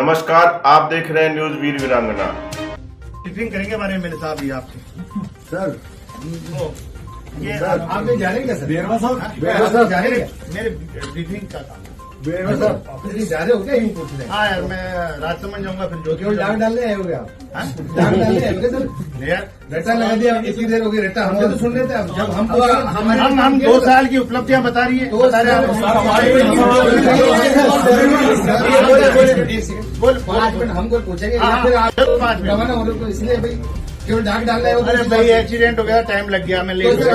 नमस्कार, आप देख रहे हैं न्यूज वीर वीरांगना। ब्रीफिंग करेंगे बारे में मेरे साहब भी आपसे सर। ये आप नहीं जा रहे क्या सर? बेरवा साहब जा रहे हैं मेरे ब्रीफिंग का काम। बेरवा साहब ऑफिस जा रहे हो क्या? यही पूछ रहे हैं। हाँ यार, मैं राजसमंद जाऊंगा फिर जो केवल डाक डालने आए हो गया? हाँ? डाक डालने आए हो क्या सर? यार रट्टा लगा दिया, इतनी देर हो गई रट्टा। हम तो सुन रहे थे, अब जब हम 2 साल की उपलब्धियां बता रही है। बोल 5 मिनट हमको पूछेंगे हाँ, फिर आप 5 मिनट। रवाना हो रहे हो, तो इसलिए भाई केवल डाक डालने आए हो। अरे भाई एक्सीडेंट हो गया, टाइम लग गया, मैं लेट हो गया।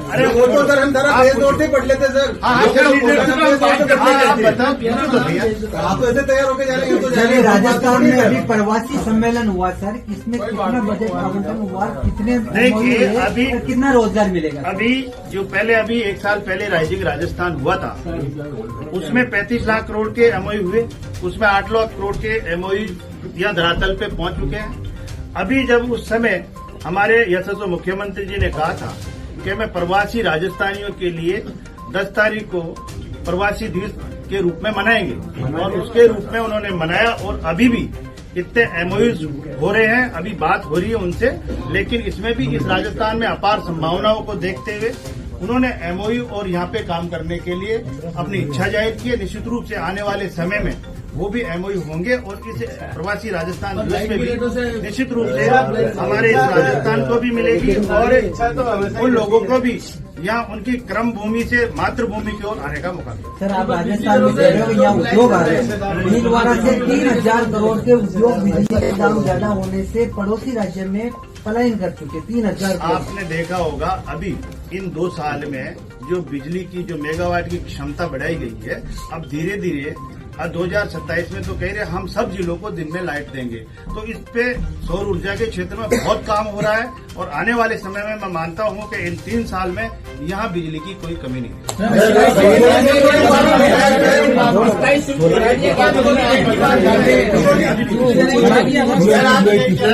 अरे वो तो सर हम जरा तेज दौड़ से पढ़ लेते सर। आप तो ऐसे तैयार होकर जा रहे हैं तो चलिए, राजस्थान में अभी प्रवासी सम्मेलन हुआ सर, इसमें कितना बजट आवंटन हुआ, कितने देखिए, अभी कितना रोजगार मिलेगा? अभी जो पहले अभी 1 साल पहले राइजिंग राजस्थान हुआ था, उसमें 35 लाख करोड़ के एमओयू हुए, उसमें 8 लाख करोड़ के एमओयू या धरातल पे पहुंच चुके हैं। अभी जब उस समय हमारे यशस्वी मुख्यमंत्री जी ने कहा था कि मैं प्रवासी राजस्थानियों के लिए 10 तारीख को प्रवासी दिवस के रूप में मनाएंगे, और उसके रूप में उन्होंने मनाया। और अभी भी इतने एमओयूज हो रहे हैं, अभी बात हो रही है उनसे, लेकिन इसमें भी इस राजस्थान में अपार संभावनाओं को देखते हुए उन्होंने एमओयू और यहाँ पे काम करने के लिए अपनी इच्छा जाहिर की है। निश्चित रूप से आने वाले समय में वो भी एमओयू होंगे, और इस प्रवासी राजस्थान दिवस में भी निश्चित रूप से हमारे इस राजस्थान को भी मिलेगी, और उन लोगों को भी यहाँ उनकी क्रम भूमि से मातृभूमि की ओर आने का मौका मिलेगा। सर, आप राजस्थान में कह रहे हो यहाँ उद्योग आ रहे हैं, भीलवाड़ा से 3000 करोड़ के उद्योग बिजली के दाम ज्यादा होने से पड़ोसी राज्य में पलायन कर चुके 3000 करोड़। आपने देखा होगा अभी इन 2 साल में जो बिजली की जो मेगावाट की क्षमता बढ़ाई गई है, अब धीरे धीरे 2027 में तो कह रहे हम सब जिलों को दिन में लाइट देंगे। तो इस पे सौर ऊर्जा के क्षेत्र में बहुत काम हो रहा है, और आने वाले समय में मैं मानता हूं कि इन 3 साल में यहाँ बिजली की कोई कमी नहीं है।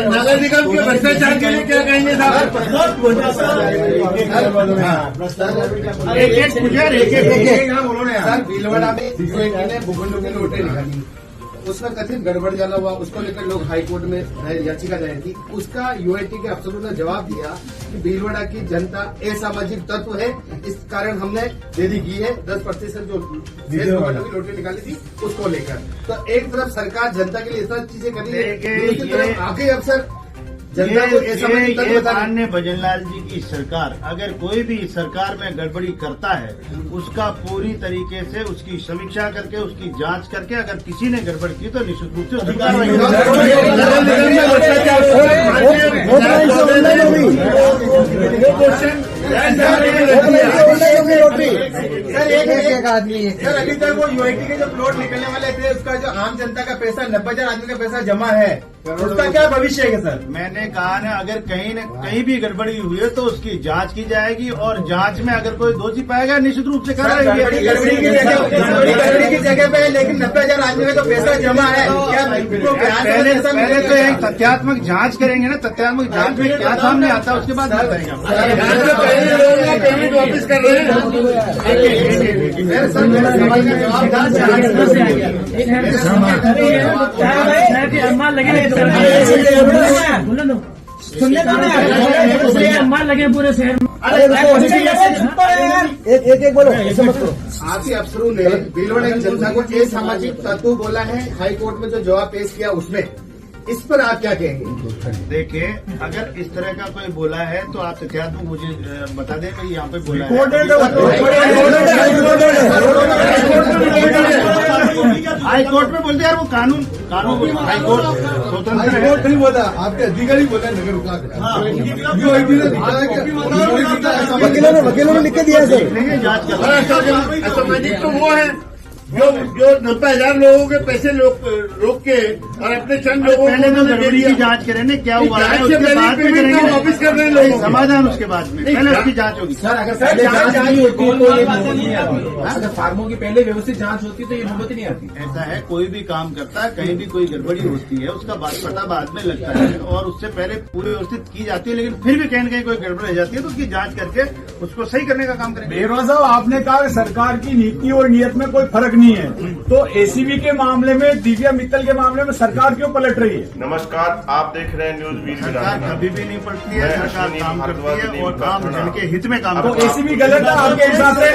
नगर निगम के भ्रष्टाचार के लिए क्या कहेंगे साहब? एक उन्होंने सर भीलवाड़ा में भूखंडों के नोटें निकाली, उसमें कथित गड़बड़ ज्यादा हुआ, उसको लेकर लोग हाई कोर्ट में याचिका दायर की। उसका यूआईटी के अफसरों ने जवाब दिया कि भीलवाड़ा की जनता असामाजिक तत्व है, इस कारण हमने देरी की है। 10% जो भूखंडों की नोटें निकाली थी उसको लेकर। तो एक तरफ सरकार जनता के लिए इतना चीजें कर रही है, दूसरी तरफ आगे अफसर जनता को असामाजिक तत्व बता रहे हैं। माननीय भजनलाल जी की सरकार, अगर कोई भी सरकार में गड़बड़ी करता है, उसका पूरी तरीके से उसकी समीक्षा करके, उसकी जांच करके, अगर किसी ने गड़बड़ की तो निश्चित रूप से उसकी कार्रवाई सर अभी तक वो यूआईटी के जो प्लॉट निकलने वाले थे, उसका जो आम जनता का पैसा 90,000 आदमी का पैसा जमा है, उसका क्या भविष्य है सर? मैंने कहा ना, अगर कहीं भी गड़बड़ी हुई है तो उसकी जांच की जाएगी, और जांच में अगर कोई दोषी पाएगा निश्चित रूप से कार्रवाई गड़बड़ी की जगह पे, लेकिन 90,000 आदमी का तो पैसा जमा है। क्या पहले तो एक तथ्यात्मक जांच करेंगे ना, तथ्यात्मक जांच में क्या सामने आता है उसके बाद बताएंगे। पेमेंट वापिस कर रहे हैं। लगे पूरे शहर में। एक बोलो। आपके अफसरों ने भीलवाड़ा की जनता को असामाजिक तत्व बोला है, हाई कोर्ट में जो जवाब पेश किया उसमें, इस पर आप क्या कहेंगे? देखिए, अगर इस तरह का कोई बोला है तो आप तथ्यात्मक मुझे बता दें कि यहाँ पे बोला है। हाई कोर्ट में बोलते यार, वो कानून हाई कोर्ट स्वतंत्र है। नहीं बोला, आपके अधिकारी बोला नगर वकीलों ने लिख के दिया सर। जांच कर असामाजिक तो वो है जो 90,000 लोगों के पैसे रोक के और अपने चंद लोगों पहले तो गड़बड़ी की जांच करें ना, क्या हुआ है, उसके बाद में करेंगे वापिस कर रहे हैं लोगों को। समाधान उसके बाद में, पहले उसकी जांच होगी। सर अगर पहले जांच नहीं होती तो ये नौबत नहीं आती। अगर फार्मों की पहले व्यवस्थित जांच होती तो ये नौबत नहीं आती। ऐसा है, कोई भी काम करता है, कहीं भी कोई गड़बड़ी होती है, उसका पता बाद में लगता है, और उससे पहले पूरी व्यवस्थित की जाती है, लेकिन फिर भी कहीं न कहीं कोई गड़बड़ रह जाती है तो उसकी जांच करके उसको सही करने का काम करेंगे। बेरोज साहब, आपने कहा कि सरकार की नीति और नियत में कोई फर्क नहीं है, तो एसीबी के मामले में, दिव्या मित्तल के मामले में सरकार क्यों पलट रही है? नमस्कार, आप देख रहे हैं न्यूज वीर सरकार कभी भी नहीं पलटती है, सरकार काम करती है और काम जन के हित में काम तो करती है। एसीबी गलत है आपके हिसाब से?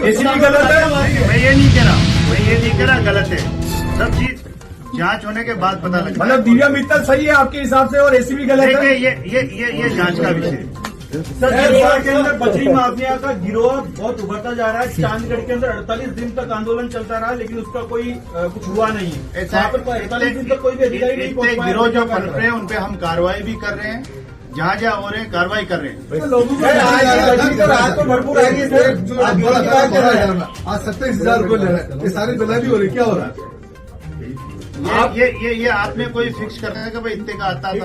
एसीबी गलत है? मैं ये नहीं कह रहा, मैं ये नहीं कह रहा गलत है, सब चीज जांच होने के बाद पता लगता है। मतलब दिव्या मित्तल सही है आपके हिसाब से और एसीबी गलत है? देखिए ये जांच का विषय है। बिहार के अंदर बजरी माफिया का गिरोह बहुत उभरता जा रहा है। चांदगढ़ के अंदर 48 दिन तक आंदोलन चलता रहा, लेकिन उसका कोई कुछ हुआ नहीं है। ऐसा 48 दिन तक कोई भी अधिकारी नहीं पहुंच पाया। गिरोह जो पनप रहे हैं उन पे हम कार्रवाई भी कर रहे हैं, जहाँ जहाँ हो रहे हैं कार्रवाई कर रहे हैं। लोगों को रात को भरपूर आ रही है सर। आज 27,000 रुपये ले रहे हैं, ये सारी दलाली हो रही, क्या हो रहा है? ये आपने कोई फिक्स करना है कि भाई इतने का आता था?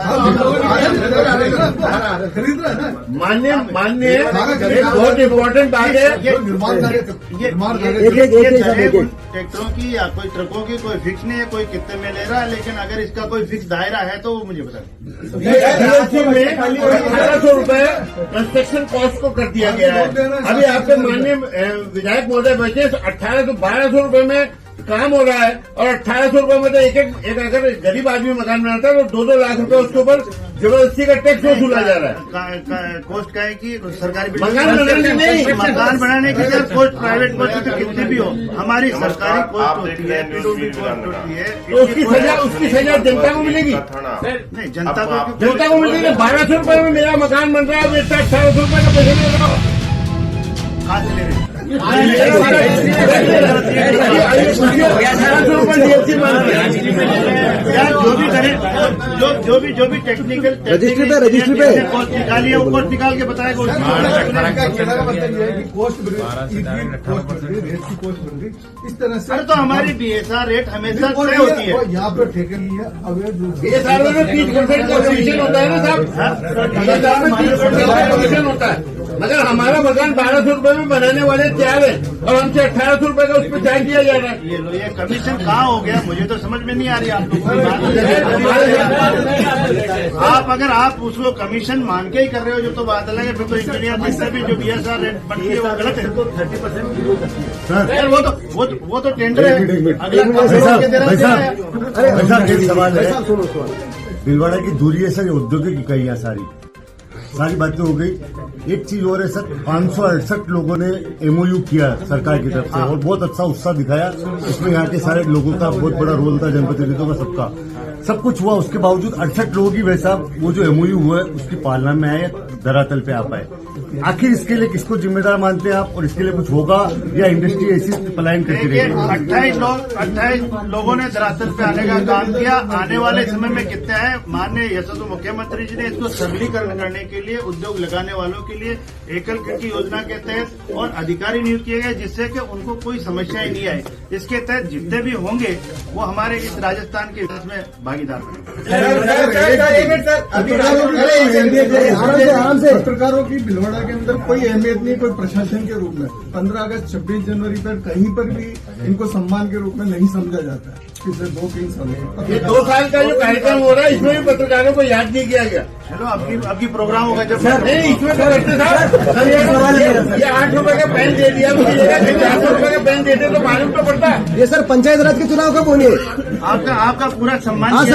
खरीद रहे हैं ना। मान्य एक बहुत इम्पोर्टेंट बात है। ये दरें उन ट्रैक्टरों की या कोई ट्रकों की कोई फिक्स नहीं है, कोई कितने में ले रहा है, लेकिन अगर इसका कोई फिक्स दायरा है तो वो मुझे बता दें। DLC में 1800 रुपए कंस्ट्रक्शन कॉस्ट को कर दिया गया है। अभी आपके माननीय विधायक महोदय बैठे 1200 रुपए में काम हो रहा है और 1800 रुपए में तो एक अगर गरीब आदमी मकान बनाता है तो 2-2 लाख रुपए उसके ऊपर जबरदस्ती का टैक्स वसूला जा रहा है। कॉस्ट का है कि सरकारी मकान बनाने नहीं, मकान बनाने की जब कॉस्ट प्राइवेट कॉस्ट तो कितनी भी हो, हमारी सरकारी कॉस्ट आप होती देख है, रहे हैं न्यूज़ वीर कॉस्ट होती है। तो उसकी सजा जनता को मिलेगी। नहीं, जनता को मिलेगी। 1200 रुपए में मेरा मकान बन रहा है, अब इतना 1800 रुपए का पैसा ले रहा हूँ। कहाँ से ले रहे हैं? 1800 रुपए DLC मांगते हैं। जो भी टेक्निकल रजिस्ट्री पे कॉस्ट निकाली है वो कॉस्ट निकाल के बताएगा। इस तरह से अरे तो हमारी BSR रेट हमेशा तय होती है। यहाँ पर ठेके लिए अवैध रूप से ये साल में 30% का कमीशन होता है ना साहब, 30% कमीशन होता है। मगर हमारा मकान 1200 रुपए में बनाने वाले तैयार है और हमसे 1800 रुपए का उस पर चार्ज दिया जा रहा है। ये कमीशन कहाँ हो गया, मुझे तो समझ में नहीं आ रही आप लोगों की बात। आप उसको कमीशन मान के ही कर रहे हो, जो तो बात अलग है। फिर तो इंजीनियर जिससे भी जो BSR रेट बनती है वो गलत है। तो 30% वो तो टेंडर है, अगला एक सवाल है। भीलवाड़ा की दूरी है सर, औद्योगिक इकाइयां सारी बातें हो गई। एक चीज और है सर, 568 लोगों ने MOU किया सरकार की तरफ से और बहुत अच्छा उत्साह दिखाया। इसमें यहाँ के सारे लोगों का बहुत बड़ा रोल था, जनप्रतिनिधियों का, सबका सब कुछ हुआ। उसके बावजूद 68 लोगों की वैसा वो जो MOU हुआ है उसकी पालना में आए, धरातल पे आ पाए। आखिर इसके लिए किसको जिम्मेदार मानते हैं आप, और इसके लिए कुछ होगा या इंडस्ट्री ऐसी पलायन करती रहेगी? 28 लोगों ने धरातल पे आने का काम किया। आने वाले समय में कितने हैं? माननीय यशस्वी मुख्यमंत्री जी ने इसको सबलीकरण करने के लिए उद्योग लगाने वालों के लिए एकल खिड़की योजना के तहत और अधिकारी नियुक्त किए गए, जिससे कि उनको कोई समस्या ही नहीं आई। इसके तहत जितने भी होंगे वो हमारे इस राजस्थान के विकास में भागीदार बने। पत्रकारों की भीलवाड़ा के अंदर कोई अहमियत नहीं, कोई प्रशासन के रूप में 15 अगस्त 26 जनवरी पर कहीं पर भी इनको सम्मान के रूप में नहीं समझा जाता है। पिछले 2-3 साल ये 2 साल का जो कार्यक्रम हो रहा है इसमें भी पत्रकारों को याद नहीं किया गया। चलो आपकी प्रोग्राम होगा जब नहीं, इसमें तो करते साहब ये 8 रुपए का पेन दे दिया, मुझे लगा 400 रुपए का पेन देते तो मालूम तो पड़ता है। ये सर पंचायत राज के चुनाव कब होंगे? आपका पूरा सम्मान